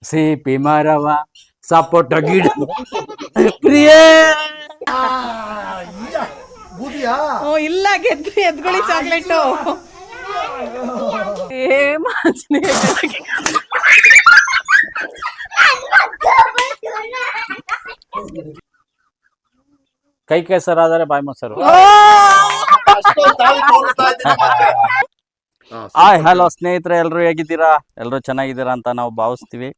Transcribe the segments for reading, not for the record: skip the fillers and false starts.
CP ಮರವ ಸಪೋಟ ಗಿಡ ಪ್ರಿಯೇ ಇಲ್ಲ ಗೆದ್ರಿ ಎದ್ಗುಳಿ chocolate ಕೈ ಕೆಸರಾದರೆ ಬಾಯಿ ಮೊಸರು. ಹಾಯ್ ಹಲೋ ಸ್ನೇಹಿತರೆ, ಎಲ್ಲರೂ ಹೇಗಿದ್ದೀರಾ? ಎಲ್ಲರೂ ಚೆನ್ನಾಗಿದ್ದೀರಾ ಅಂತ ನಾವು ಭಾವಿಸ್ತೀವಿ.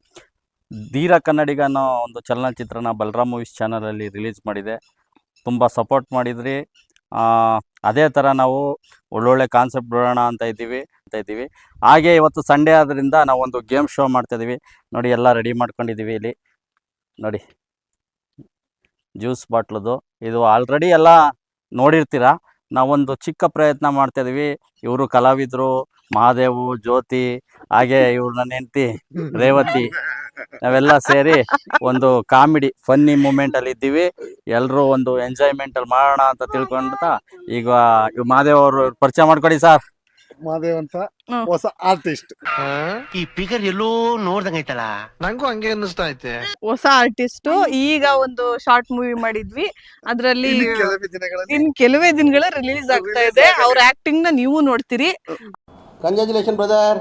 ಧೀರ ಕನ್ನಡಿಗ ಅನ್ನೋ ಒಂದು ಚಲನಚಿತ್ರನ ಬಲರಾಮ್ ಮೂವೀಸ್ ಚಾನಲಲ್ಲಿ ರಿಲೀಸ್ ಮಾಡಿದೆ. ತುಂಬ ಸಪೋರ್ಟ್ ಮಾಡಿದ್ರಿ. ಅದೇ ಥರ ನಾವು ಒಳ್ಳೊಳ್ಳೆ ಕಾನ್ಸೆಪ್ಟ್ ಬಿಡೋಣ ಅಂತ ಇದ್ದೀವಿ. ಹಾಗೆ ಇವತ್ತು ಸಂಡೇ ಆದ್ದರಿಂದ ನಾವು ಒಂದು ಗೇಮ್ ಶೋ ಮಾಡ್ತಾಯಿದ್ದೀವಿ. ನೋಡಿ, ಎಲ್ಲ ರೆಡಿ ಮಾಡ್ಕೊಂಡಿದ್ದೀವಿ. ಇಲ್ಲಿ ನೋಡಿ, ಜ್ಯೂಸ್ ಬಾಟ್ಲದು ಇದು ಆಲ್ರೆಡಿ ಎಲ್ಲ ನೋಡಿರ್ತೀರ. ನಾವೊಂದು ಚಿಕ್ಕ ಪ್ರಯತ್ನ ಮಾಡ್ತಾಯಿದ್ದೀವಿ. ಇವರು ಕಲಾವಿದರು ಮಹಾದೇವು, ಜ್ಯೋತಿ, ಹಾಗೆ ಇವ್ರು ನನ್ನ ಹೆಂಡತಿ ರೇವತಿ, ನಾವೆಲ್ಲ ಸೇರಿ ಒಂದು ಕಾಮಿಡಿ ಫನ್ನಿ ಮೂಮೆಂಟಲ್ಲಿ ಇದ್ದೀವಿ. ಎಲ್ಲರೂ ಒಂದು ಎಂಜಾಯ್ಮೆಂಟಲ್ಲಿ ಮಾಡೋಣ ಅಂತ ತಿಳ್ಕೊಂಡ್ತಾ ಈಗ ಮಹಾದೇವ್ ಅವರು ಪರಿಚಯ ಮಾಡ್ಕೊಡಿ ಸರ್. ಮಹಾದೇವ್ ಅಂತ ಹೊಸ ಆರ್ಟಿಸ್ಟ್. ಈ ಫಿಗರ್ ಎಲ್ಲೋ ನೋಡ್ದಂಗೈತಲ್ಲ, ನಂಗೂ ಹಂಗೆ ಅನ್ನಿಸ್ತಾ ಐತೆ. ಹೊಸ ಆರ್ಟಿಸ್ಟ್. ಈಗ ಒಂದು ಶಾರ್ಟ್ ಮೂವಿ ಮಾಡಿದ್ವಿ, ಅದ್ರಲ್ಲಿ ಇನ್ ಕೆಲವೇ ದಿನಗಳ ರಿಲೀಸ್ ಆಗ್ತಾ ಇದೆ. ಅವ್ರ ಆಕ್ಟಿಂಗ್ ನ ನೀವು ನೋಡ್ತೀರಿ. Congratulation brother.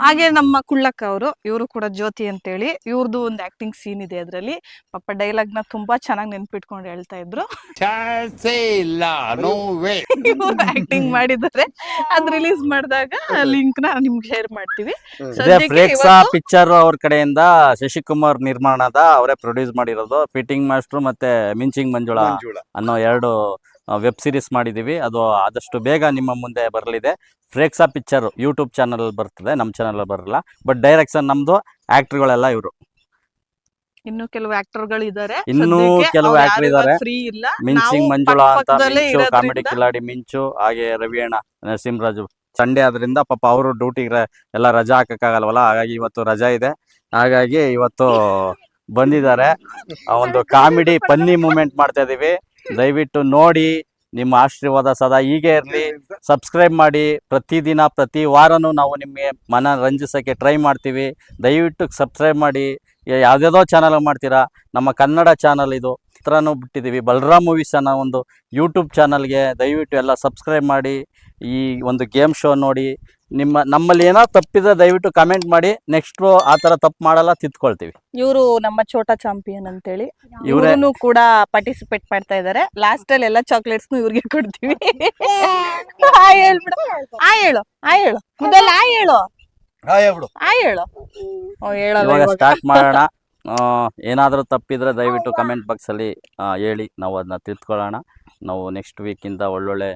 ಹಾಗೆ ನಮ್ಮ ಕುಳ್ಳಕ್ಕ ಅವರು, ಇವರು ಕೂಡ ಜ್ಯೋತಿ ಅಂತೇಳಿ, ಇವ್ರದ್ದು ಒಂದು ಆಕ್ಟಿಂಗ್ ಸೀನ್ ಇದೆ ಅದ್ರಲ್ಲಿ. ಪಾಪ ಡೈಲಾಗ್ ನ ತುಂಬಾ ಚೆನ್ನಾಗಿ ನೆನ್ಪಿಟ್ಕೊಂಡು ಹೇಳ್ತಾ ಇದ್ರು. ಆಕ್ಟಿಂಗ್ ಮಾಡಿದ್ದಾರೆ. ಅದ್ ರಿಲೀಸ್ ಮಾಡಿದಾಗ ಲಿಂಕ್ ನ ನಿಮ್ಗೆ ಶೇರ್ ಮಾಡ್ತೀವಿ. ಪಿಕ್ಚರ್ ಅವ್ರ ಕಡೆಯಿಂದ ಶಶಿಕುಮಾರ್ ನಿರ್ಮಾಣದ ಅವರೇ ಪ್ರೊಡ್ಯೂಸ್ ಮಾಡಿರೋದು. ಫಿಟ್ಟಿಂಗ್ ಮಾಸ್ಟರ್ ಮತ್ತೆ ಮಿಂಚಿಂಗ್ ಮಂಜುಳಾ ಅನ್ನೋ 2 ವೆಬ್ ಸೀರೀಸ್ ಮಾಡಿದೀವಿ. ಅದು ಆದಷ್ಟು ಬೇಗ ನಿಮ್ಮ ಮುಂದೆ ಬರಲಿದೆ. ಫ್ರೇಕ್ಸಾ ಪಿಕ್ಚರ್ ಯೂಟ್ಯೂಬ್ ಚಾನಲ್ ಬರ್ತದೆ, ನಮ್ಮ ಚಾನಲ್ ಬರಲ್ಲ. ಬಟ್ ಡೈರೆಕ್ಷನ್ ನಮ್ದು, ಆಕ್ಟರ್ಗಳೆಲ್ಲ ಇವರು. ಇನ್ನು ಕೆಲವು ಆಕ್ಟರ್ಗಳು ಇದ್ದಾರೆ, ಫ್ರೀ ಇಲ್ಲ. ಮಿಂಚಿಂಗ್ ಮಂಜುಳಾ ಅಂತ, ಮಿಂಚು ಕಾಮಿಡಿ ಕಿಲಾಡಿ ಮಿಂಚು, ಹಾಗೆ ರವಿಯಣ್ಣ, ನರಸಿಂಹರಾಜು. ಸಂಡೇ ಆದ್ರಿಂದ ಪಾಪ ಅವರು ಡ್ಯೂಟಿಗೆ ಎಲ್ಲ ರಜಾ ಹಾಕಕ್ಕಾಗಲ್ವಲ್ಲ, ಹಾಗಾಗಿ ಇವತ್ತು ರಜಾ ಇದೆ. ಹಾಗಾಗಿ ಇವತ್ತು ಬಂದಿದ್ದಾರೆ. ಒಂದು ಕಾಮಿಡಿ ಫನ್ನಿ ಮೂಮೆಂಟ್ ಮಾಡ್ತಾ ಇದೀವಿ. ದಯವಿಟ್ಟು ನೋಡಿ, ನಿಮ್ಮ ಆಶೀರ್ವಾದ ಸದಾ ಹೀಗೆ ಇರಲಿ. ಸಬ್ಸ್ಕ್ರೈಬ್ ಮಾಡಿ. ಪ್ರತಿದಿನ ಪ್ರತಿ ವಾರನೂ ನಾವು ನಿಮಗೆ ಮನರಂಜಿಸೋಕ್ಕೆ ಟ್ರೈ ಮಾಡ್ತೀವಿ. ದಯವಿಟ್ಟು ಸಬ್ಸ್ಕ್ರೈಬ್ ಮಾಡಿ. ಯಾವುದ್ಯಾವುದೋ ಚಾನಲ್ ಮಾಡ್ತೀರಾ, ನಮ್ಮ ಕನ್ನಡ ಚಾನಲ್ ಇದು. ಹತ್ರನೂ ಬಿಟ್ಟಿದ್ದೀವಿ, ಬಲರಾಮ್ ಮೂವೀಸ್ ಅನ್ನೋ ಒಂದು ಯೂಟ್ಯೂಬ್ ಚಾನಲ್ಗೆ ದಯವಿಟ್ಟು ಎಲ್ಲ ಸಬ್ಸ್ಕ್ರೈಬ್ ಮಾಡಿ. ಈ ಒಂದು ಗೇಮ್ ಶೋ ನೋಡಿ. ನಮ್ಮಲ್ಲಿ ಏನೋ ತಪ್ಪಿದ್ರೆ ದಯವಿಟ್ಟು ಕಮೆಂಟ್ ಮಾಡಿ. ನೆಕ್ಸ್ಟ್ ಆ ಥರ ತಪ್ಪು ಮಾಡಲ್ಲ, ತಿದ್ಕೊಳ್ತೀವಿ. ಇವರು ನಮ್ಮ ಛೋಟಾ ಚಾಂಪಿಯನ್ ಅಂತೇಳಿ, ಇವ್ರು ಕೂಡ ಪಾರ್ಟಿಸಿಪೇಟ್ ಮಾಡ್ತಾ ಇದ್ದಾರೆ. ಲಾಸ್ಟ್ ಅಲ್ಲಿ ಎಲ್ಲ ಚಾಕ್ಲೇಟ್ಸ್ ಇವ್ರಿಗೆ ಕೊಡ್ತೀವಿ. ಸ್ಟಾರ್ಟ್ ಮಾಡೋಣ. ಏನಾದರೂ ತಪ್ಪಿದ್ರೆ ದಯವಿಟ್ಟು ಕಮೆಂಟ್ ಬಾಕ್ಸಲ್ಲಿ ಹೇಳಿ, ನಾವು ಅದನ್ನ ತಿಳ್ಕೊಳ್ಳೋಣ. ನಾವು ನೆಕ್ಸ್ಟ್ ವೀಕಿಂದ ಒಳ್ಳೊಳ್ಳೆ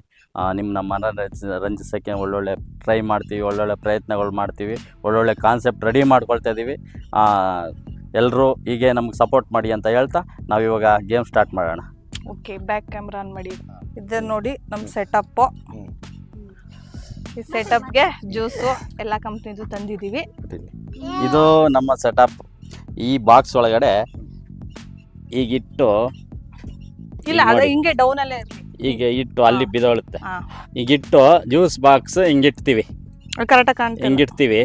ನಿಮ್ಮ ಮನರಂಜಿಸೋಕ್ಕೆ ಒಳ್ಳೊಳ್ಳೆ ಟ್ರೈ ಮಾಡ್ತೀವಿ, ಒಳ್ಳೊಳ್ಳೆ ಪ್ರಯತ್ನಗಳು ಮಾಡ್ತೀವಿ, ಒಳ್ಳೊಳ್ಳೆ ಕಾನ್ಸೆಪ್ಟ್ ರೆಡಿ ಮಾಡ್ಕೊಳ್ತಾ ಇದ್ದೀವಿ. ಎಲ್ಲರೂ ಹೀಗೆ ನಮ್ಗೆ ಸಪೋರ್ಟ್ ಮಾಡಿ ಅಂತ ಹೇಳ್ತಾ ನಾವಿವಾಗ ಗೇಮ್ ಸ್ಟಾರ್ಟ್ ಮಾಡೋಣ. ಓಕೆ, ಬ್ಯಾಕ್ ಕ್ಯಾಮ್ರಾ ಆನ್ ಮಾಡಿ. ಇದನ್ನ ನೋಡಿ, ನಮ್ಮ ಸೆಟಪ್ಪು. ಈ ಸೆಟಪ್ಗೆ ಜ್ಯೂಸು ಎಲ್ಲ ಕಂಪ್ನಿದು ತಂದಿದ್ದೀವಿ. ಇದು ನಮ್ಮ ಸೆಟಪ್. ಈ ಬಾಕ್ಸ್ ಒಳಗಡೆ ಈಗಿಟ್ಟು, ಇಲ್ಲ ಅದು ಹಿಂಗೆ ಡೌನ್ ಅಲ್ಲೇ ಇರಲಿ. ಈಗ ಇಟ್ಟು ಅಲ್ಲಿ ಬಿದೋಳುತ್ತೆ. ಈಗಿಟ್ಟು ಜ್ಯೂಸ್ ಬಾಕ್ಸ್ ಹಿಂಗಿಡ್ತೀವಿ, ಕರೆಕ್ಟಾಗಿ ಕಾಣ್ತೀವಿ, ಹಿಂಗಿಡ್ತೀವಿ.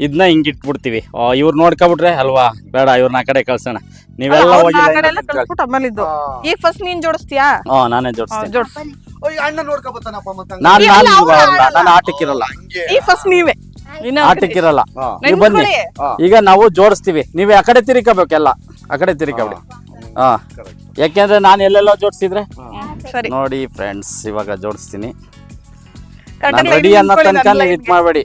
ಇದನ್ನ ಹಿಂಗಿಟ್ಬಿಡ್ತೀವಿ. ಇವ್ರು ನೋಡ್ಕೊಬಿಟ್ರೆ ಅಲ್ವಾ, ಬೇಡ, ಇವ್ರನ್ನ ಆ ಕಡೆ ಕಳ್ಸೋಣ. ನೀವೆಲ್ಲ ಹೋಗಿ ಆಮೇಲೆ ಇದು ಈ ಫಸ್ಟ್ ನೀನ್ ಜೋಡಿಸ್ತೀಯಾ? ನಾನೇ ಜೋಡಿಸ್ತೀನಿ. ಅಣ್ಣ ನೋಡ್ಕೊಬತ್ತಾನಪ್ಪ. ಮತ್ತೆ ನಾನು ಆಟಕ್ಕಿರಲ್ಲ. ಈ ಫಸ್ಟ್ ನೀವೇ ಆಟಕ್ಕಿರಲ್ಲ. ನೀವು ಬನ್ನಿ, ಈಗ ನಾವು ಜೋಡಿಸ್ತೀವಿ. ನೀವೇ ಆ ಕಡೆ ತಿರ್ಕೋಬೇಕೆಲ್ಲ, ಆ ಕಡೆ ತಿರ್ಕೊಬಿಡಿ. ಯಾಕೆಂದ್ರೆ ನಾನು ಎಲ್ಲೆಲ್ಲೋ ಜೋಡಿಸಿದ್ರೆ. ನೋಡಿ ಫ್ರೆಂಡ್ಸ್, ಇವಾಗ ಜೋಡಿಸ್ತೀನಿ. ನಾನು ರೆಡಿ ಅನ್ನೋ ತನಕ ನೀವು ಇದು ಮಾಡಬೇಡಿ.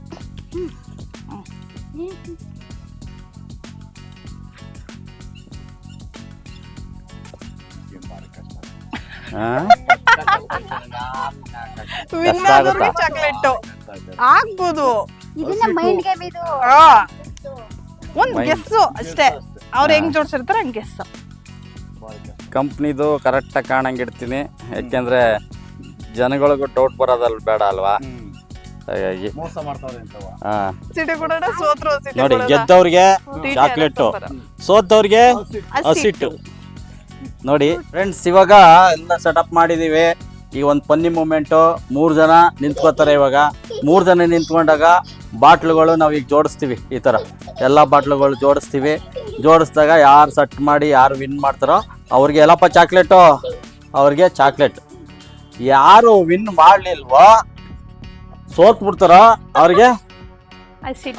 ಚಾಕ್ಲೇಟ್ ಆಗ್ಬೋದು. ಒಂದ್ ಗೆಸ್ ಅಷ್ಟೇ, ಅವ್ರು ಹೆಂಗ್ ಜೋಡಿಸಿರ್ತಾರೆ ಹಂಗ್ ಗೆಸ್. ಕಂಪ್ನಿದು ಕರೆಕ್ಟಾಗಿ ಕಾಣಂಗೆ ಇಡ್ತೀನಿ. ಯಾಕೆಂದ್ರೆ ಜನಗಳಿಗೂ ಡೌಟ್ ಬರೋದಲ್ಲ, ಬೇಡ ಅಲ್ವಾ? ಹಾಗಾಗಿ ನೋಡಿ, ಗೆದ್ದವ್ರಿಗೆ ಚಾಕ್ಲೇಟು, ಸೋತವ್ರಿಗೆ ಹಸಿಟ್ಟು. ನೋಡಿ ಫ್ರೆಂಡ್ಸ್, ಇವಾಗ ಎಲ್ಲ ಸೆಟಪ್ ಮಾಡಿದೀವಿ. ಈಗ ಒಂದು ಫನ್ನಿ ಮೂಮೆಂಟು, 3 ಜನ ನಿಂತ್ಕೋತಾರೆ. ಇವಾಗ 3 ಜನ ನಿಂತ್ಕೊಂಡಾಗ ಬಾಟ್ಲುಗಳು ನಾವು ಈಗ ಜೋಡಿಸ್ತೀವಿ. ಈ ಥರ ಎಲ್ಲ ಬಾಟ್ಲುಗಳು ಜೋಡಿಸ್ತೀವಿ. ಜೋಡಿಸಿದಾಗ ಯಾರು ಸಟ್ ಮಾಡಿ ಯಾರು ವಿನ್ ಮಾಡ್ತಾರೋ ಅವ್ರಿಗೆ ಎಲ್ಲಪ್ಪ ಚಾಕ್ಲೇಟು, ಅವ್ರಿಗೆ ಚಾಕ್ಲೇಟ್. ಯಾರು ವಿನ್ ಮಾಡಲಿಲ್ವೋ ಸೋತ್ಬಿಡ್ತಾರೋ ಅವ್ರಿಗೆ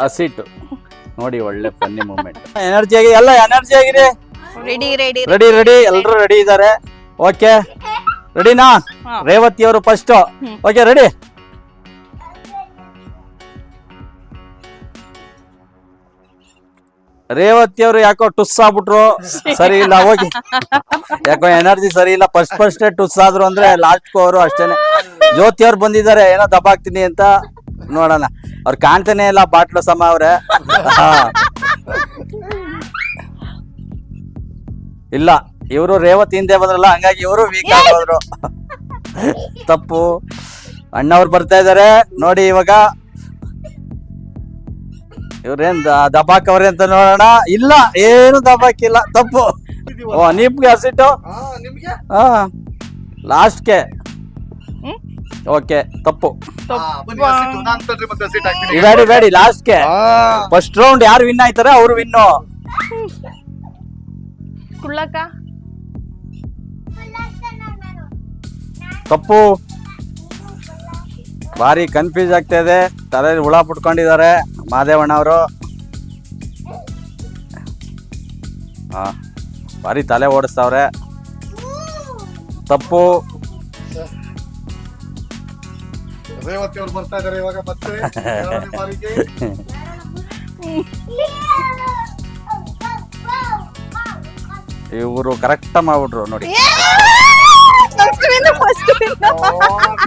ಹಸಿಟ್ಟು. ನೋಡಿ ಒಳ್ಳೆ ಫನ್ನಿ ಮೂಮೆಂಟ್. ಎನರ್ಜಿ ಆಗಿ ಎಲ್ಲ ಎನರ್ಜಿ ಆಗಿರಿ. ರೆಡಿ ಎಲ್ಲರೂ ರೆಡಿ ಇದ್ದಾರೆ. ಓಕೆ ರೆಡಿನಾ? ರೇವತಿ ಅವರು ಫಸ್ಟ್. Okay ready? ರೇವತಿ ಅವರು ಯಾಕೋ ಟುಸ್ ಆಗ್ಬಿಟ್ರು, ಸರಿ ಇಲ್ಲ. ಹೋಗಿ ಯಾಕೋ ಎನರ್ಜಿ ಸರಿ ಇಲ್ಲ. ಫಸ್ಟ್ ಟುಸ್ ಆದ್ರು ಅಂದ್ರೆ ಲಾಸ್ಟ್ ಅವರು ಅಷ್ಟೇನೆ. ಜ್ಯೋತಿ ಅವ್ರು ಬಂದಿದ್ದಾರೆ, ಏನೋ ದಬ್ಬಾಕ್ತೀನಿ ಅಂತ. ನೋಡೋಣ, ಅವ್ರು ಕಾಣ್ತಾನೆ ಇಲ್ಲ. ಬಾಟ್ಲು ಸಮ ಅವ್ರೆ. ಇಲ್ಲ, ಇವರು ರೇವತಿ ಹಿಂದೆ ಬಂದ್ರಲ್ಲ, ಹಂಗಾಗಿ ಇವರು ವೀಕ್ ಆಗೋದ್ರು. ತಪ್ಪು. ಅಣ್ಣವ್ರು ಬರ್ತಾ ಇದಾರೆ ನೋಡಿ. ಇವಾಗ ಇವ್ರೇನ್ ದಬಾಕವ್ರೆ ಅಂತ ನೋಡೋಣ. ಇಲ್ಲ, ಏನು ದಬಾಕಿಲ್ಲ. ತಪ್ಪು. ನಿಮ್ಗೆ ಹಸಿಟ್ಟು. ಹಾ, ಲಾಸ್ಟ್ಗೆ. ಓಕೆ, ತಪ್ಪು. ಬೇಡಿ ಲಾಸ್ಟ್ಗೆ. ಫಸ್ಟ್ ರೌಂಡ್ ಯಾರು ವಿನ್ ಆಯ್ತಾರೆ ಅವ್ರು ವಿನ್ನು. ತಪ್ಪು. ಭಾರಿ ಕನ್ಫ್ಯೂಸ್ ಆಗ್ತಾ ಇದೆ. ತಲೆಯಲ್ಲಿ ಹುಳ ಪುಟ್ಕೊಂಡಿದ್ದಾರೆ ಮಾದೇವಣ್ಣ ಅವರು. ಭಾರಿ ತಲೆ ಓಡಿಸ್ತಾವ್ರೆ. ತಪ್ಪು. ರೇವತಿ ಅವ್ರು ಬರ್ತಾ ಇದಾರೆ ಇವಾಗ ಮತ್ತೆ. ಇವರು ಕರೆಕ್ಟ್ ಮಾಡ್ಬಿಟ್ರು ನೋಡಿ.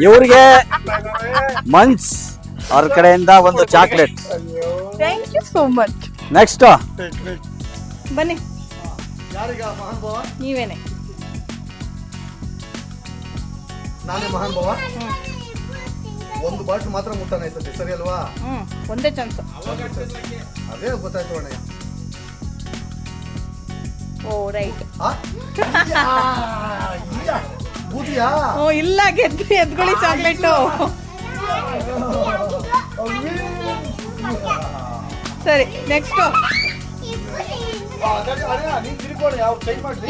ಇವ್ರಿಗೆ ಮಂಚ್ ಅವ್ರ ಕಡೆಯಿಂದ ಒಂದು chocolate. Thank you so much. Next ಬನ್ನಿ. ಯಾರಿಗ ಮಹಾನ್ ಭಾವ? ನೀವೇನೆ. ನಾನೇ ಮಹಾನ್ ಭಾವ. ಒಂದು ಬಾಟ್ಲು ಮಾತ್ರ ಮುಟ್ಟಾನ ಸತಿ, ಸರಿ ಅಲ್ವಾ? ಒಂದೇ ಚಾನ್ಸ್. ಅದೇ ಗೊತ್ತಾಯ್ತು ಅಣ್ಣ. ಓ ರೈಟ್. ಬೂದಿಯಾ? ಓ ಇಲ್ಲ, ಎದ್ಕೊಳ್ಳಿ ಚಾಕ್ಲೇಟು. ಸರಿ, ನೆಕ್ಸ್ಟ್.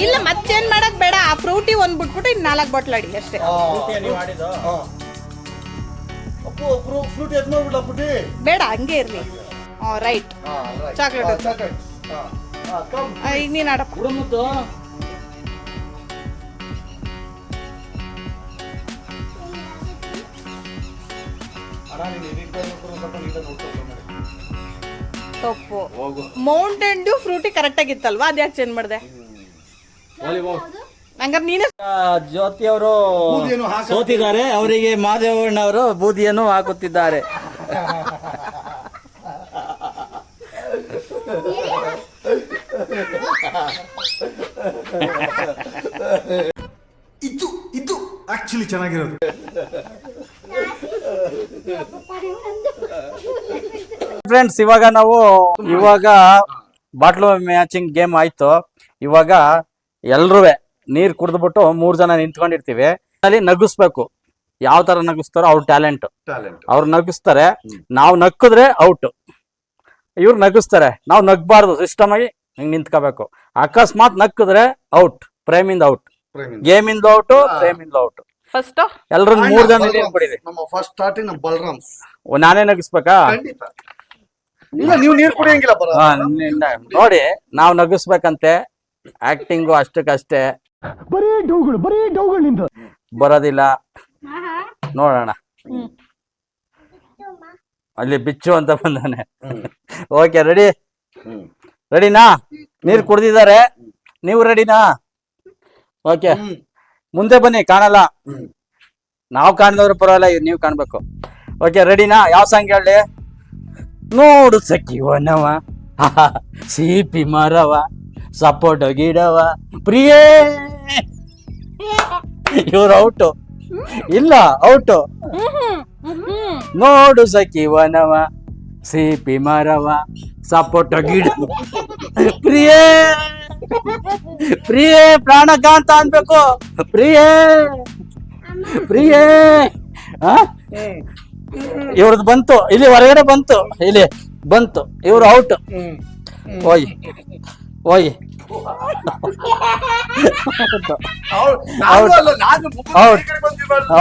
ಇಲ್ಲ, ಮತ್ತೆ ಚೇಂಜ್ ಮಾಡಕ್ ಬೇಡ. ಆ ಫ್ರೂಟಿ ಒಂದ್ ಬಿಟ್ಬಿಟ್ಟು ಇನ್ 4 ಬಾಟ್ಲ್ ಅಡಿ ಅಷ್ಟೇ. ಬೇಡ, ಹಂಗೆ ಇರ್ಲಿ. Right, chocolate. ಈಗ ನೀನ್ ಆಡಪ್ಪ. ತಪ್ಪು. ಮೌಂಟೇನ್ ಡ್ಯೂ ಫ್ರೂಟಿ ಕರೆಕ್ಟ್ ಆಗಿತ್ತಲ್ವಾ? ಅದ್ಯಾಕೆ ಚೇಂಜ್ ಮಾಡಿದೆ? ಹಂಗಾರೆ ನೀನೇ. ಜ್ಯೋತಿ ಅವರು ಸೋತಿದ್ದಾರೆ. ಅವರಿಗೆ ಮಾದೇವಣ್ಣ ಅವರು ಬೂದಿಯನ್ನು ಹಾಕುತ್ತಿದ್ದಾರೆ. ಇದು ಆಕ್ಚುಲಿ ಚೆನ್ನಾಗಿರೋದು. ಫ್ರೆಂಡ್ಸ್, ಇವಾಗ ಬಾಟ್ಲು ಮ್ಯಾಚಿಂಗ್ ಗೇಮ್ ಆಯ್ತು. ಇವಾಗ ಎಲ್ರೂ ನೀರ್ ಕುಡಿದ್ಬಿಟ್ಟು 3 ಜನ ನಿಂತ್ಕೊಂಡಿರ್ತೀವಿ. ಅಲ್ಲಿ ನಗಿಸ್ಬೇಕು. ಯಾವ ತರ ನಗಿಸ್ತಾರೋ ಅವ್ರ ಟ್ಯಾಲೆಂಟ್. ಅವ್ರು ನಗಿಸ್ತಾರೆ, ನಾವು ನಕ್ಕಿದ್ರೆ ಔಟ್. ಇವ್ರು ನಗಿಸ್ತಾರೆ, ನಾವು ನಗ್ಬಾರ್ದು. ಸಿಸ್ಟಮ್ ಆಗಿ ಹಿಂಗ್ ನಿಂತ್ಕೋಬೇಕು. ಅಕಸ್ಮಾತ್ ನಕ್ಕಿದ್ರೆ ಔಟ್. ಪ್ರೇಮಿಂದ ಔಟ್, ಗೇಮಿಂದ ಔಟ್, ಪ್ರೇಮಿಂದ ಔಟ್. ಫಸ್ಟ್ ಎಲ್ರು 3 ಜನ ನೀರ್ ಕುಡಿರಿ. ನಮ್ಮ ಫಸ್ಟ್ ಸ್ಟಾರ್ಟಿಂಗ್ ನಮ್ಮ ಬಲರಾಮ್ಸ್. ನಾನೇ ನಗಿಸ್ಬೇಕಾ? ಇಲ್ಲ, ನೀವು ನೀರು ಕುಡಿಯಂಗಿಲ್ಲ. ನೋಡಿ, ನಾವು ನಗಿಸ್ಬೇಕಂತೆ. ಆಕ್ಟಿಂಗು ಅಷ್ಟಕ್ಕಷ್ಟೇ. ಬರೋದಿಲ್ಲ. ನೋಡೋಣ. ಅಲ್ಲಿ ಬಿಚ್ಚು ಅಂತ ಬಂದಾನೆ. ಓಕೆ, ರೆಡಿನಾ? ನೀರ್ ಕುಡ್ದಿದ್ದಾರೆ. ನೀವು ರೆಡಿನಾ? ಓಕೆ, ಮುಂದೆ ಬನ್ನಿ. ಕಾಣಲ್ಲ. ನಾವು ಕಾಣಿದವ್ರು ಪರವಾಗಿಲ್ಲ, ನೀವು ಕಾಣ್ಬೇಕು. ಓಕೆ, ರೆಡಿನಾ? ಯಾವ ಸಾಂಗ್ ಹೇಳಿ? ನೋಡು ಸಖಿವನವ, ಸಿಪಿ ಮರವ, ಸಪೋಟ ಗಿಡವ, ಪ್ರಿಯೇ. ಇವ್ರು ಔಟು. ಇಲ್ಲ, ಔಟು. ನೋಡು ಸಖಿವನವ, ಸಿಪಿ ಮರವ, ಸಪೋಟ ಗಿಡ, ಪ್ರಿಯೇ. ಪ್ರಿಯೇ ಪ್ರಾಣಕಾಂತ ಅನ್ಬೇಕು. ಪ್ರಿಯೇ ಪ್ರಿಯೇ ಇವ್ರದ್ದು ಬಂತು, ಇಲ್ಲಿ ಹೊರಗಡೆ ಬಂತು, ಇಲ್ಲಿ ಬಂತು, ಇವ್ರು ಔಟ್. ಹೋಗಿ ಹೋಗಿ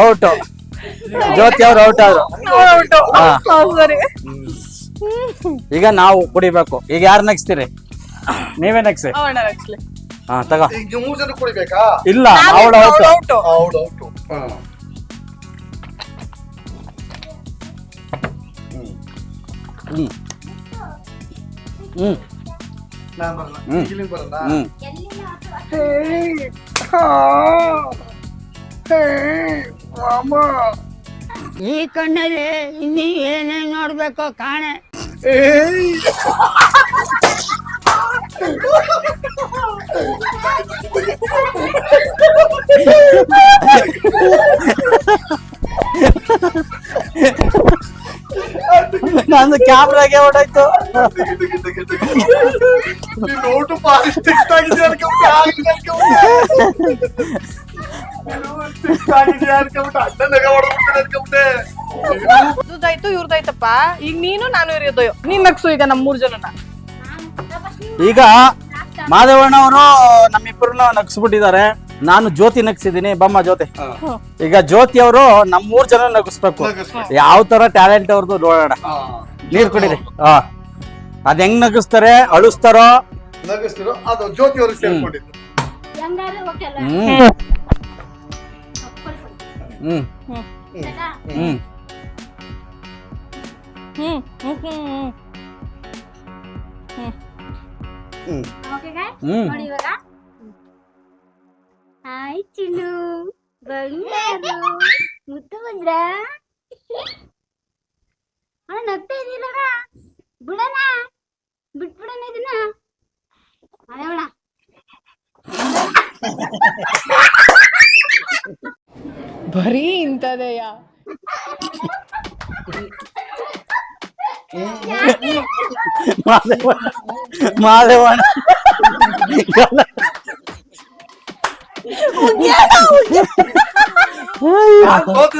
ಔಟ್. ಜ್ಯೋತಿ ಅವ್ರು ಔಟ್ ಆದ್ರು. ಹಾ. ಸರಿ. ಈಗ ನಾವು ಕುಡಿಬೇಕು. ಈಗ ಯಾರು ನಗ್ಸ್ತೀರಿ? ನೀವೇ ನಗ್ಸಿ. ಅವಣ್ಣ actually. ಹಾ ತಗೋ. ಈಗ ನೀವು 3 ಜನ ಕುಡಿಬೇಕಾ? ಇಲ್ಲ, ಅವಳು ಔಟ್. Out. ಹೌದು ಔಟು. ಹ್ಮ್ ಹ್ಮ್ ನಾನು ಬರಲ್ಲ. ಇಲ್ಲಿಂದ ಬರಲ್ಲ. ಹ್ಮ್ ಈ ಕಣ್ಣಲ್ಲಿ ಇನ್ನೀ ಏನೇನ್ ನೋಡ್ಬೇಕೋ ಕಾಣೆ. ನಂದು ಕ್ಯಾಮ್ರಾಗೆ ಹೊಡಾಯ್ತು. ನೀನ್ ಔಟು ಭಾರಿ ಸ್ಟಿಕ್ ಆಗಿದೆ ಅನ್ಕೊಂಬಿಟ್ಟು ಅಣ್ಣನಾಗ ಹೊಡೆದ್ಬಿಟ್ಟು ಅನ್ಕೊಂಬಿಟ್ಟೆ. ಇವ್ರದಾಯ್ತು ಇವ್ರದಾಯ್ತಪ್ಪ. ಈಗ ನೀನು ನಾನು ಇರೋದು. ನೀನ್ ನಗ್ಸು ಈಗ ನಮ್ 3 ಜನನ. ಈಗ ಮಾದೇವಣ್ಣ ಅವರು ನಮ್ಮಿಬ್ಬರನ್ನ ನಗ್ಸ್ಬಿಟ್ಟಿದ್ದಾರೆ. ನಾನು ಜ್ಯೋತಿ ನಗ್ಸಿದೀನಿ. ಬಮ್ಮ ಜ್ಯೋತಿ. ಈಗ ಜ್ಯೋತಿ ಅವರು ನಮ್ 3 ಜನ ನಗಿಸ್ಬೇಕು. ಯಾವ ತರ ಟ್ಯಾಲೆಂಟ್ ಅವ್ರದ್ದು ನೋಡೋಣ. ನೀರ್ ಕುಡೀರಿ. ಹಾ, ಅದ್ ಹೆಂಗ್ ನಗಿಸ್ತಾರೆ, ಅಳಿಸ್ತಾರೋ. ನಗಿಸ್ತಿರೋ ಅದು ಜ್ಯೋತಿ ಅವ್ರಿಗೆ ಸೇರ್ಕೊಂಡಿದ್ದು. ಹ್ಮ್ ಹ್ಮ್ ಹ್ಮ್ ಹ್ಮ್ ಹಾಯ್ ಚಿನ್ನು, ಬಂಗಾರು, ಮುತ್ತು ಬಂದ್ರ ಅಣ್ಣ ನಗ್ತಾ ಇದೀಯಲ್ಲ ಬಿಡಣ, ಬಿಟ್ಬಿಡಣ ಇದನ್ನ. ಅಣ್ಣ ಬರೀ ಇಂತದೆಯ. ಮಾದೇವಣ್ಣ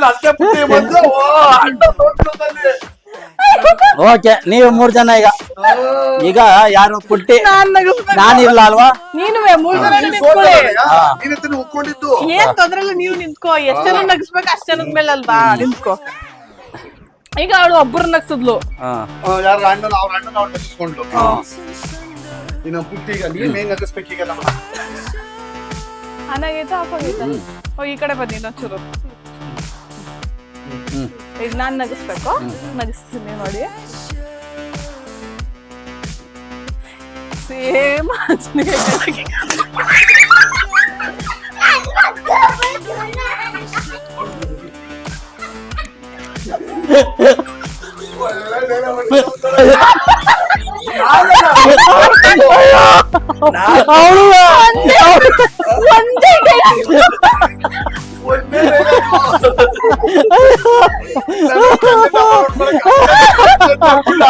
ಅಷ್ಟೇ ಪುಟ್ಟಿ ಬಂದು ಅಣ್ಣ ಸೋತಿರೋದಲ್ಲಿ. ಓಕೆ, ನೀವು 3 ಜನ ಈಗ. ಈಗ ಯಾರು ಪುಟ್ಟಿ? ನಾನ್ ನಗಿಸ್ಬೇಕು. ನಾನಿಲ್ಲ ಅಲ್ವಾ? ನೀನುವೆ 3 ಜನ ನಿಂತ್ಕೊಳ್ಳಿ. ನೀನಂತಾನೆ ಒಪ್ಕೊಂಡಿದ್ದು. ಏನ್ ತೊಂದ್ರೆ ಇಲ್ಲ, ನೀವು ನಿಂತ್ಕೋ. ಎಷ್ಟ್ ಜನ ನಗಿಸ್ಬೇಕು ಅಷ್ಟ್ ಜನದ ಮೇಲೆ ಅಲ್ವಾ ನಿಂತ್ಕೋ. ಈಗ ಅವಳು ಒಬ್ಬರು ನಗ್ಸಿದ್ಲು. ಯಾರ ಅಣ್ಣನ ಅವ್ರ ಅಣ್ಣನ ಅವ್ರು ನಗಿಸ್ಕೊಂಡು ಇನ್ನು ಪುಟ್ಟಿ ಈಗ ನೀನ್ ಹೆಂಗ್ ನಗಿಸ್ಬೇಕೀಗ ನಮ್ಮ ಅನಾಗೈತಾ ಆಫ್ ಆಗೈತಾ? ಓ ಈ ಕಡೆ ಬನ್ನಿ ಇನ್ನೊಂಚೂರು. ಈಗ ನಾನ್ ನಗಿಸ್ಬೇಕು. ನಗಿಸ್ತೀನಿ ನೋಡಿ. ಸೇಮ್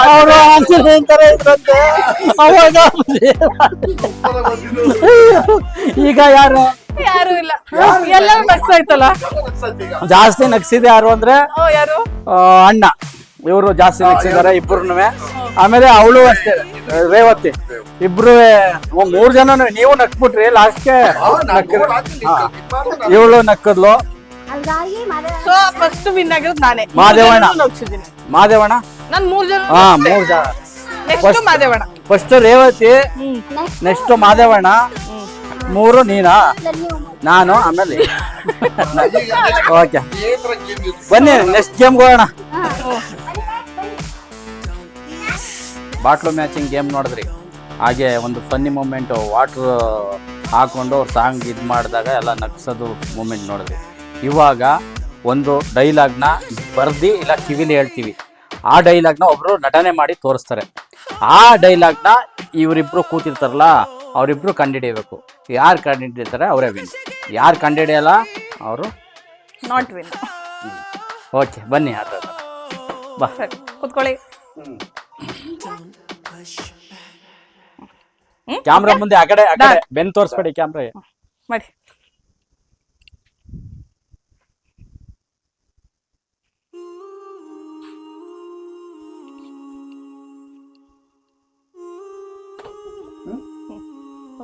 ಅವರು ಆಂಜನೇಯನ್ ತರ ಇದ್ರಂತೆ ಅವಾಗ. ಈಗ ಯಾರು? ಯಾರು ಇಲ್ಲ, ಎಲ್ಲರೂ ನಗ್ಸಾಯ್ತಲ್ಲ. ಜಾಸ್ತಿ ನಗ್ಸಿದೆ ಯಾರು ಅಂದ್ರೆ ಯಾರು? ಅಣ್ಣ. ಇವರು ಜಾಸ್ತಿ ನಗ್ಸಿದ್ದಾರೆ ಇಬ್ರುನುವೆ. ಆಮೇಲೆ ಅವಳು ಅಷ್ಟೇ, ರೇವತಿ. ಇಬ್ರು 3 ಜನ ನೀವು ನಕ್ಬಿಟ್ರಿ. ಲಾಸ್ಟ್ಗೆ ಇವಳು ನಕ್ಕದ್ಲು. ಅಲ್ಗಾಗಿ ಸೊ ಫಸ್ಟ್ ವಿನ್ ಆಗಿರೋದು ನಾನೇ. ಮಾದೇವಣ್ಣ. ನಗ್ಸಿದ್ದೀನಿ. ಮಾದೇವಣ್ಣ ನಾನ್ 3 ಜನ. ಹಾ 3 ಜನ. ನೆಕ್ಸ್ಟ್ ಮಾದೇವಣ್ಣ. ಫಸ್ಟ್ ರೇವತಿ, ನೆಕ್ಸ್ಟ್ ಮಾದೇವಣ್ಣ, 3 ನೀನಾ, ನಾನು, ಆಮೇಲೆ ಓಕೆ ಬನ್ನಿ ನೆಕ್ಸ್ಟ್ ಗೇಮ್ ಹೋಗೋಣ. ಬಾಟ್ಲು ಮ್ಯಾಚಿಂಗ್ ಗೇಮ್ ನೋಡಿದ್ರಿ. ಹಾಗೆ ಒಂದು ಫನ್ನಿ ಮೂಮೆಂಟ್ ವಾಟ್ರ್ ಹಾಕೊಂಡು ಅವ್ರು ಸಾಂಗ್ ಇದು ಮಾಡಿದಾಗ ಎಲ್ಲ ನಗ್ಸೋದು ಮೂಮೆಂಟ್ ನೋಡಿದ್ರಿ. ಇವಾಗ ಒಂದು ಡೈಲಾಗ್ನ ಬರ್ದು ಇಲ್ಲ ಕಿವಿಲಿ ಹೇಳ್ತೀವಿ. ಆ ಡೈಲಾಗ್ನ ಒಬ್ರು ನಟನೆ ಮಾಡಿ ತೋರಿಸ್ತಾರೆ. ಆ ಡೈಲಾಗ್ನ ಇವರಿಬ್ರು ಕೂತಿರ್ತಾರಲ್ಲ ಅವರಿಬ್ರು ಕಂಡುಹಿಡಿಯಬೇಕು. ಯಾರು ಕಂಡುಹಿಡಿತಾರೆ ಅವರೇ ವಿನ್. ಯಾರು ಕಂಡುಹಿಡಿಯಲ್ಲ ಅವರು ನಾಟ್ ವಿನ್. ಓಕೆ ಬನ್ನಿ ಆಟ ಬಾ. ಕೂತ್ಕೊಳ್ಳಿ. ಕ್ಯಾಮ್ರಾ ಮುಂದೆ ಆ ಕಡೆ ಬೆನ್ ತೋರಿಸ್ಬೇಡಿ ಕ್ಯಾಮ್ರಾ ಮಾಡಿ.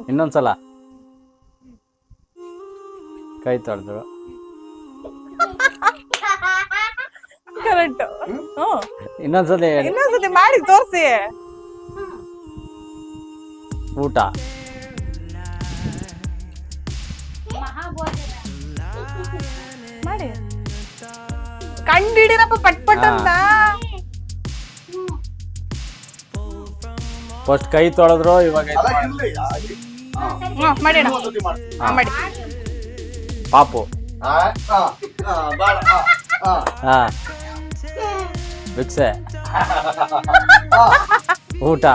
ಇನ್ನೊಂದ್ಸಲ ಕೈ ತೊಳೆದ್ರು. ಕರೆಕ್ಟ್. ಇನ್ನೊಂದ್ಸಲ ಹೇಳಿ. ಇನ್ನೊಂದ್ಸತಿ ಮಾಡಿ ತೋರ್ಸಿ. ಊಟ. ಮಾಡಿ ಕಂಡಿಡಿರಪ್ಪ ಪಟ್ ಪಟ್ ಅಂತ. ಫಸ್ಟ್ ಕೈ ತೊಳೆದ್ರು, ಇವಾಗ ಇದು ಅಲ್ಲ, ಮಾಡಿ. ಇರ್ಲಿ. ಮಾಡಿ ಅಣ್ಣ. ಇನ್ನೊಂದ್ಸತಿ ಮಾಡಿ. ಮಾಡಿ. ಪಾಪು. ಬೇಡ. ಹಾ ಭಿಕ್ಷೆ. ಊಟ.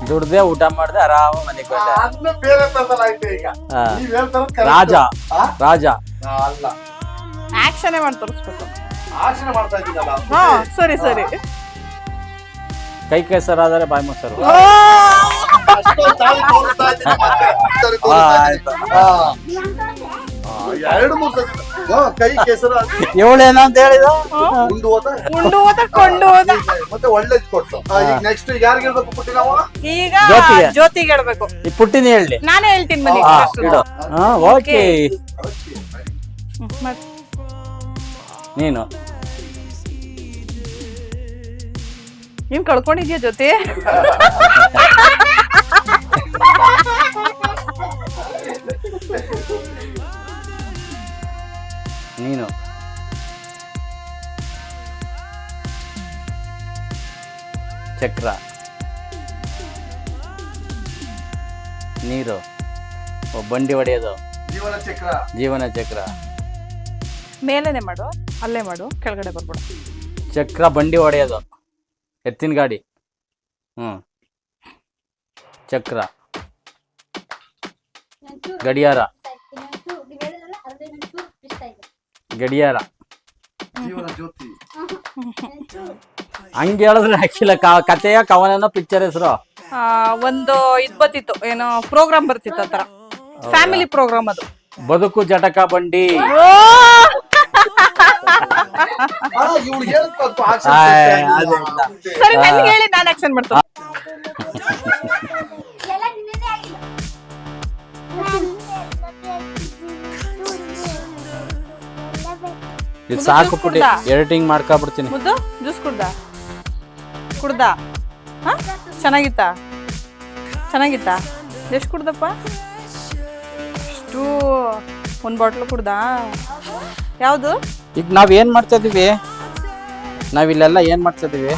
ದುಡ್ದೆ ಊಟ ಮಾಡ್ದೆ ಆರಾಮ ಮನೆಗೆ ಬಂದೆ. ಅದನ್ನ ಬೇರೆ ತರದಲ್ಲಿ ಆಯ್ತು ಈಗ. ಹಾ. ನೀವ್ ಹೇಳ್ತಾರದ್ correct. ರಾಜ. ಆ? ರಾಜ. ಅಲ್ಲ, ಆಕ್ಷನ್ ಮಾಡಿ ತೋರಿಸ್ಬೇಕು. ಆಚರಣೆ ಮಾಡ್ತಾ ಇದ್ದೀನಲ್ಲ. ಹಾ ಸರಿ ಸರಿ. ಕೈ ಕೆಸರಾದರೆ ಬಾಯಿ ಮೊಸರು. ಅಷ್ಟೊಂದ್ ತಾಳಿ ತೋರಿಸ್ತಾ ಇದ್ದೀನಿ ಮತ್ತೆ. ಸರಿ, ತೋರಿಸ್ತಾ ಇದ್ದೀನಿ. ಎರಡು ಮೂರು ಸತಿ. ಕೈ ಕೆಸರು ಇವಳೇನೋ ಅಂತ ಹೇಳಿದ. ಉಂಡು ಹೋದ. ಉಂಡು ಹೋದ ಕೊಂಡು ಹೋದ. ಮತ್ತೆ ಒಳ್ಳೇದ್ ಕೊಟ್ಟು. ಈಗ ನೆಕ್ಸ್ಟ್ ಯಾರಿಗೆ ಹೇಳ್ಬೇಕು ಪುಟ್ಟಿ ನಾವು? ಈಗ ಜ್ಯೋತಿಗೆ. ಜ್ಯೋತಿಗೆ ಹೇಳ್ಬೇಕು. ಈ ಪುಟ್ಟಿನಿ ಹೇಳಿ. ನಾನೇ ಹೇಳ್ತೀನಿ ಬನ್ನಿ. ಹಾ ಇಡು. ಹಾ ಓಕೆ. ನೀನು ನೀನ್ ಕಳ್ಕೊಂಡಿದ್ಯಾ ಜ್ಯೋತಿ? ನೀನು ಚಕ್ರ. ನೀರು. ಬಂಡಿ ಹೊಡೆಯೋದು. ಜೀವನ ಚಕ್ರ. ಜೀವನ ಚಕ್ರ. ಮೇಲೇನೆ ಮಾಡು, ಅಲ್ಲೇ ಮಾಡು, ಕೆಳಗಡೆ ಬರ್ಬೇಡ. ಚಕ್ರ ಬಂಡಿ ಹೊಡೆಯೋದು. ಎತ್ತಿನ ಗಾಡಿ. ಚಕ್ರ. ಗಡಿಯಾರ. ಗಡಿಯಾರ. ಜೀವನ ಜ್ಯೋತಿ. ಹಂಗೆ ಹೇಳಿದ್ರೆ ಅಕ್ಕಿಲ್ಲ. ಕಥೆಯ ಕವನನ ಪಿಕ್ಚರ್ ಹೆಸರು. ಒಂದು ಇದ್ ಬರ್ತಿತ್ತು, ಏನೋ ಪ್ರೋಗ್ರಾಮ್ ಬರ್ತಿತ್ತು ಆತರ. ಫ್ಯಾಮಿಲಿ ಪ್ರೋಗ್ರಾಮ್ ಅದು. ಬದುಕು ಜಟಕ ಬಂಡಿ. ಇವ್ಳು ಹೇಳಿದ್ಕು ಅದಕ್ಕೂ action ಆಯ್, set ಆಗಿಲ್ಲ. ಅದು ಇಲ್ಲ. ಸರಿ ನನ್ಗೆ ಹೇಳಿ, ನಾನು ಆಕ್ಷನ್ ಮಾಡ್ತೀನಿ. ಎಲ್ಲ ನಿನ್ನದೇ ಆಗಿಲ್ಲ. ಇದು ಸಾಕು ಪುಟ್ಟಿ. ಎಡಿಟಿಂಗ್ ಮಾಡ್ಕೊಬಿಡ್ತೀನಿ. ಮುದ್ದು ಜ್ಯೂಸ್ ಕುಡ್ದ ಹಾ ಚೆನ್ನಾಗಿತ್ತಾ? ಚೆನ್ನಾಗಿತ್ತಾ? ಎಷ್ಟು ಕುಡ್ದಪ್ಪ? ಇಷ್ಟು ಒಂದ್ ಬಾಟ್ಲು ಕುಡ್ದಾ? ಯಾವ್ದು? ಈಗ ನಾವ್ ಏನ್ ಮಾಡ್ತಾ ಇದೀವಿ? ನಾವಿಲ್ಲೆಲ್ಲ ಏನ್ ಮಾಡ್ತಾ ಇದೀವಿ?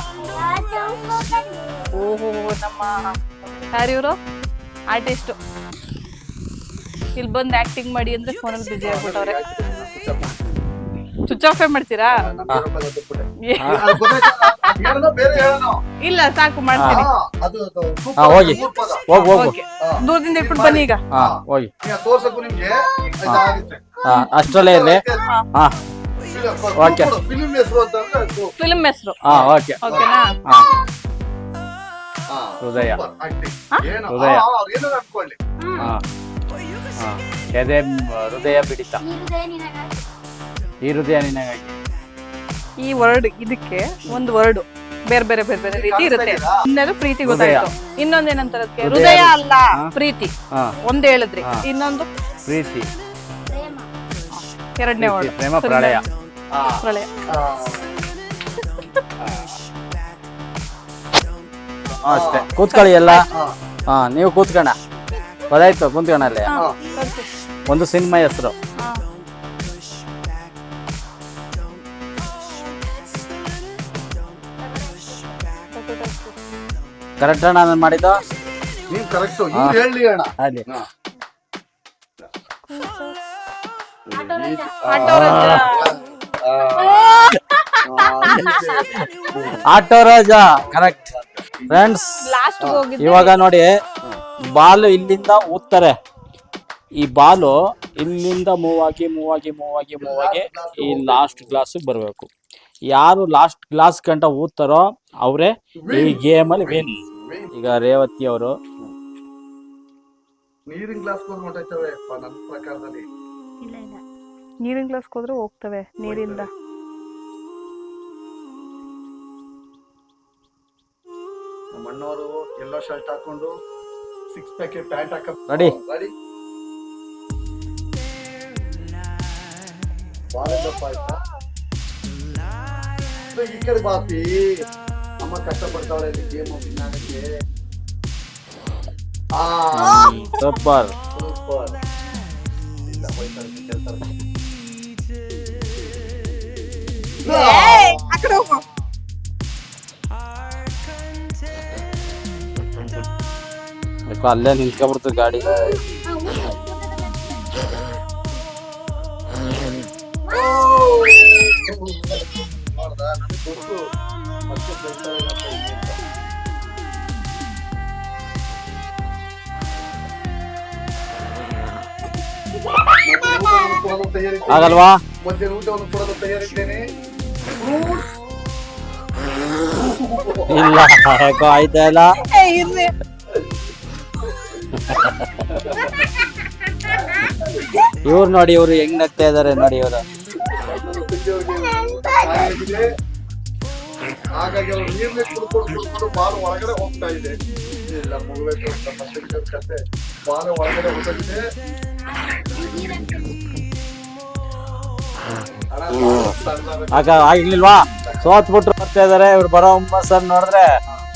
ಓಹೋ, ನಮ್ಮ ಯಾರಿವ್ರು ಆರ್ಟಿಸ್ಟು. ಇಲ್ಲಿ ಬಂದು ಆಕ್ಟಿಂಗ್ ಮಾಡಿ ಅಂದ್ರೆ ಫೋನಲ್ಲಿ ಬಿಜಿ ಆಗ್ಬಿಟ್ಟವ್ರೆ. ಸ್ವಿಚ್ ಆಫೇ ಮಾಡ್ತೀರಾ? ಅದು ಗೊತ್ತಾಯ್ತಾ? ಅದ್ ಹೇಳೋಣ, ಬೇರೆ ಹೇಳೋಣ. ಇಲ್ಲ ಸಾಕು, ಮಾಡ್ತೀನಿ. ಅದು super ಹಾ, ಹೋಗಿ. ಮೂರ್ ಪದ. ಹೋಗು. ಓಕೆ, ದೂರದಿಂದ ಇಟ್ಬಿಟ್ಟು ಬನ್ನಿ ಈಗ. ಹಾ ಹೋಗಿ. ಈಗ ತೋರ್ಸಕ್ಕೂ ನಿಮ್ಗೆ ಇದಾಗುತ್ತೆ. ಅಷ್ಟರಲ್ಲೇ ಇರ್ಲಿ. ಹಾ ಓಕೆ. ಫಿಲ್ಮ್ ಹೆಸರು ಅಂತಂದ್ರೆ ಅದು. ಫಿಲ್ಮ್ ಹೆಸರು. ಹಾ ಓಕೆ. ಓಕೆನಾ? ಹಾ ಹಾ, ಹೃದಯ. super acting. ಏನು? ಹೃದಯ. ಅವ್ರು ಏನಾದ್ರು ಅನ್ಕೊಳ್ಳಿ. ಹಾ ಹಾ. ಎದೆ ಹೃದಯ ಬಿಡಿತ. ಈ ಹೃದಯ ನಿನಗಾಗಿ. ಈ ವರ್ಡ್, ಇದಕ್ಕೆ ಒಂದು ವರ್ಡ್ ಬೇರೆ ಬೇರೆ ಬೇರೆ ಬೇರೆ ರೀತಿ ಇರುತ್ತೆ. ಇನ್ನೊಂದು ಪ್ರೀತಿ ಗೊತ್ತಾಯ್ತು. ಇನ್ನೊಂದೇನಂತಾರೆ ಅದಕ್ಕೆ? ಹೃದಯ ಅಲ್ಲ, ಪ್ರೀತಿ. ಹಾ ಒಂದ್ ಹೇಳಿದ್ರಿ, ಇನ್ನೊಂದು ಪ್ರೀತಿ. ಎರಡನೇ ವರ್ಡ್ ಪ್ರೇಮ ಪ್ರಳಯ. ಪ್ರಳಯ. ಅಷ್ಟೇ. ಕೂತ್ಕೊಳ್ಳಿ ಎಲ್ಲ. ಹಾ ನೀವು ಕೂತ್ಕೋಣ. ಗೊತ್ತಾಯ್ತು, ಕೂತ್ಕೋಣ ಅಲ್ಲೇ. ಒಂದು ಸಿನಿಮಾ ಹೆಸರು. ಕರೆಕ್ಟ್ ನಾನು ಮಾಡಿದ್ದು. ನೀವ್ ಕರೆಕ್ಟ್. ಇವ್ರು ಹೇಳಿ ಅಣ್ಣ. ಅಲ್ಲಿ auto Raja. Correct friends. Last ಹೋಗಿದ್ದು ಇವಾಗ ನೋಡಿ, ಬಾಲ್ ಇಲ್ಲಿಂದ ಊದ್ತಾರೆ. ಈ ಬಾಲು ಇಲ್ಲಿಂದ ಮೂವ್ ಆಗಿ ಈ ಲಾಸ್ಟ್ ಗ್ಲಾಸ್ ಬರ್ಬೇಕು. ಯಾರು ಲಾಸ್ಟ್ ಗ್ಲಾಸ್ ಗಂಟ ಊದ್ತಾರೋ ಅವರೇ ಈ ಗೇಮ್ ಅಲ್ಲಿ ವಿನ್. ಈಗ ರೇವತಿ ಅವರು ನೀರಿನ ಗ್ಲಾಸ್ ಹೊಂಟೈತವೆ ನನ್ನ ಪ್ರಕಾರದಲ್ಲಿ. ನೀರಿನ ಗ್ಲಾಸ್ ಹೋದ್ರೆ ಹೋಗ್ತವೆ ನೀರಿಂದ. ನಮ್ಮ ಅಣ್ಣವರು ಎಲ್ಲೋ ಶರ್ಟ್ ಹಾಕೊಂಡು ಸಿಕ್ಸ್ ಪ್ಯಾಕ್ ಪ್ಯಾಂಟ್ ಹಾಕ Ready? ರೆಡಿ ಬಾಳೆದಪ್ಪ ಆಯ್ತಾ ಈ ಕಡೆ ಬಾಪಿ ಅಮ್ಮ ಕಷ್ಟಪಡ್ತಾಳೆ ಗೇಮ್ ವಿನ್ನಾಗಕ್ಕೆ ಸೂಪರ್. ಸೂಪರ್ ಇಲ್ಲ ಹೋಯ್ತಾರೆ ಕೇಳ್ತಾರೆ ಆ ಕಡೆ ಹೋಗು. ಅಲ್ಲೇ ನಿಂತ್ಕೊಬಿಡ್ತು ಗಾಡಿ. ನೋಡ್ದಾ ನನಗೆ ಗೊತ್ತು ಮತ್ತೆ ಬೈತಾರೆ ಏನಂತ ಇಲ್ಲಿ ಅಂತ. ಕೊಡಲು ತಯಾರಿದ್ದೇನೆ. ಆಗಲ್ವಾ? ಮಧ್ಯಾಹ್ನ ಊಟವನ್ನು ಕೊಡಲು ತಯಾರಿದ್ದೇನೆ. ಇಲ್ಲ ಯಾಕೋ ಆಯ್ತಾ ಇಲ್ಲ. ಏ, ಇರ್ರಿ. ಇವ್ರು ನೋಡಿ, ಇವ್ರು ಹೆಂಗ್ ನಗ್ತಾ ಇದಾರೆ ನೋಡಿ ಇವ್ರು. ಆಗಿದೆ. ಹಾಗಾಗಿ ಅವ್ರು ನೀರ್ನೇ ಕುಡ್ಕೊಂಡು ಬಾಲು ಒಳಗಡೆ ಹೋಗ್ತಾ ಇದೆ. ಇಲ್ಲ ಮುಗಬೇಕು ಅಂತ ಮತ್ತೆ ಕತೆ ಬಾಲು ಒಳಗಡೆ ಹೋಗಿದೆ. ಆಗ ಆಗಿಲ್ವಾ? ಸೋತ್ಬಿಟ್ರು ಬರ್ತಾ ಇದಾರೆ. ಇವ್ರು ಬರೋ ಹುಮ್ಮಸ್ಸನ್ನು ನೋಡಿದ್ರೆ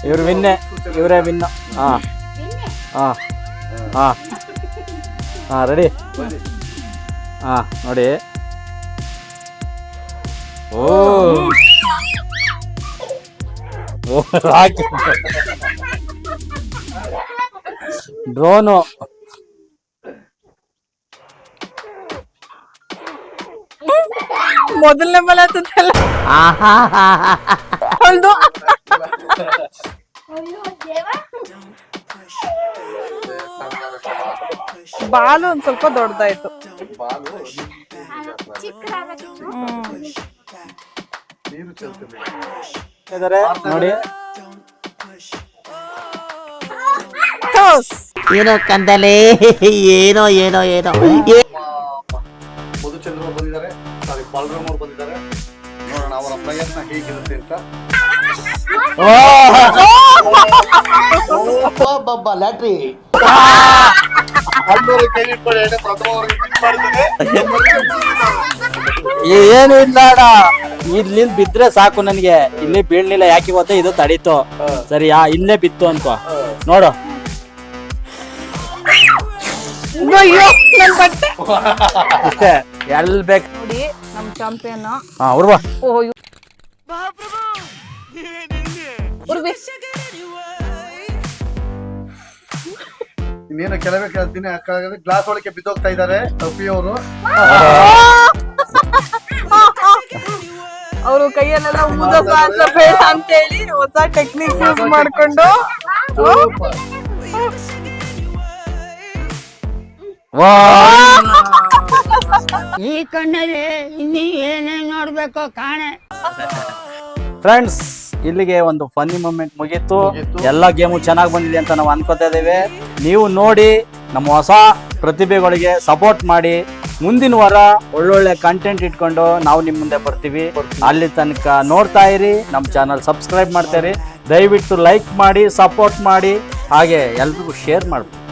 ಇವ್ರು ವಿನ್ನೆ, ಇವರೇ ವಿನ್ನು. ಹಾ ಹಾ ಹಾ ಹಾ ರೆಡಿ. ಹಾ ನೋಡಿ. ಓ ಡ್ರೋನು. ಮೊದಲನೇ ಬಲ ಹತ್ತಲ್ಲ ಹೌದು. ಬಾಲು ಒಂದ್ ಸ್ವಲ್ಪ ದೊಡ್ಡದಾಯ್ತು. ಬಾಲು ಚಿಕ್ಕದಾಗಬೇಕು ನೀರು ಚೆಲ್ತದೆ. ಇದಾರೆ ನೋಡಿ. ಟೋಸ್. ಏನೋ ಕಂದಲೆ ಏನೋ ಏನೋ ಏನೋ ಮಧುಚಂದ್ರ ಬಂದಿದ್ದಾರೆ, ಸಾರಿ ಬಾಲರಾಮ್ ಅವ್ರು ಬಂದಿದ್ದಾರೆ. ನೋಡೋಣ ಅವರ ಪ್ರಯತ್ನ ಹೇಗಿರುತ್ತೆ ಅಂತ. ಬಬ್ಬ ಲ್ಯಾಟ್ರಿ ಅಣ್ಣವ್ರಿಗೆ ಕೈ ಇಟ್ಕೊಂಡು ಎಣ್ಣೆ ಪ್ರಥಮ ಅವ್ರಿಗೆ ಮಿಸ್ ಮಾಡ್ತೇನೆ. ಏನು ಇಲ್ಲ ಅಣ್ಣ, ಇಲ್ಲಿಂದ ಬಿದ್ರೆ ಸಾಕು ನನಗೆ. ಇಲ್ಲಿ ಬೀಳ್ಲಿಲ್ಲ, ಯಾಕೆ ಗೊತ್ತಾ? ಇದು ತಡೀತು ಸರಿಯಾ? ಇಲ್ಲೇ ಬಿತ್ತು ಅನ್ಕೋ ನೋಡು. ಅಯ್ಯೋ ನನ್ ಬಟ್ಟೆ. ಅಷ್ಟೇ, ಎಲ್ ಬೇಕು ನೋಡಿ ನಮ್ ಚಾಂಪಿಯನ್. ಹಾ ಉರ್ವಾ. ಓ ಇನ್ನೇನು ಕೆಲವೇ ದಿನ ಗ್ಲಾಸ್ ಒಳಗೆ ಬಿದ್ದೋಗ್ತಾ ಇದ್ದಾರೆ ಟಫಿ ಅವರು. ಅವರು ಕೈಯಲ್ಲೆಲ್ಲ ಊದ ಸಾಹಸ ಬೇಡ ಅಂತ ಹೇಳಿ ಹೊಸ ಟೆಕ್ನಿಕ್ ಯೂಸ್ ಮಾಡ್ಕೊಂಡು ಈ ಕಣ್ಣಲ್ಲಿ ಇನ್ನೀ ಏನೇನ್ ನೋಡ್ಬೇಕೋ ಕಾಣೆ. ಫ್ರೆಂಡ್ಸ್, ಇಲ್ಲಿಗೆ ಒಂದು ಫನ್ನಿ ಮೂಮೆಂಟ್ ಮುಗೀತು. ಎಲ್ಲ ಗೇಮು ಚೆನ್ನಾಗಿ ಬಂದಿದೆ ಅಂತ ನಾವು ಅನ್ಕೋತಾ ಇದ್ದೇವೆ. ನೀವು ನೋಡಿ ನಮ್ಮ ಹೊಸ ಪ್ರತಿಭೆಗಳಿಗೆ ಸಪೋರ್ಟ್ ಮಾಡಿ. ಮುಂದಿನ ವಾರ ಒಳ್ಳೊಳ್ಳೆ ಕಂಟೆಂಟ್ ಇಟ್ಕೊಂಡು ನಾವು ನಿಮ್ಮ ಮುಂದೆ ಬರ್ತೀವಿ. ಅಲ್ಲಿ ತನಕ ನೋಡ್ತಾ ಇರಿ, ನಮ್ಮ ಚಾನಲ್ ಸಬ್ಸ್ಕ್ರೈಬ್ ಮಾಡ್ತಾ ಇರಿ. ದಯವಿಟ್ಟು ಲೈಕ್ ಮಾಡಿ, ಸಪೋರ್ಟ್ ಮಾಡಿ, ಹಾಗೆ ಎಲ್ರಿಗೂ ಶೇರ್ ಮಾಡ್ಬೋದು.